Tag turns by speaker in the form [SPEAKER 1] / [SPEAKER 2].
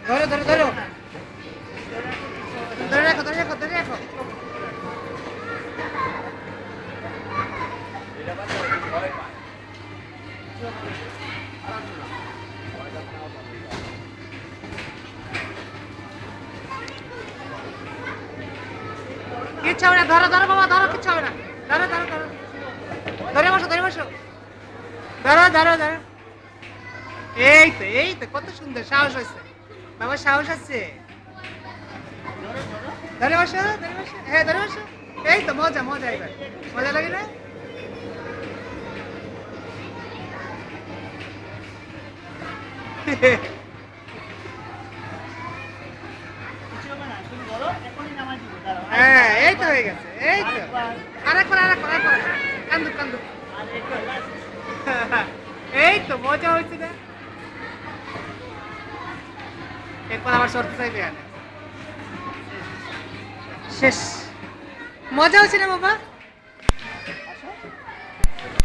[SPEAKER 1] ধরো ধরো ধরো ধরে রাখো ধরে রাখো ধরে রাখো। কিচ্ছু হবে না, ধরো ধরো বাবা ধরো, কিচ্ছু হবে না। ধরো ধরো ধরো ধরে বসো ধরে বসো। ধরো ধরো ধরো। এই তো কত সুন্দর, সাহস হয়েছে বাবা, সাহস আছে। ধরে বসো ধরে বসো, হ্যাঁ ধরে বসো। এই তো মজা মজা, এবার মজা লাগে না? হ্যাঁ এই তো হয়ে গেছে, এই তো। আরেকবার আরেকবার আরেকবার, কান্দু কান্দু। এই তো মজা হয়েছে না? এরপর আবার সরতে চাইবে এখানে। শেষ। মজা হয়েছে না বাবা?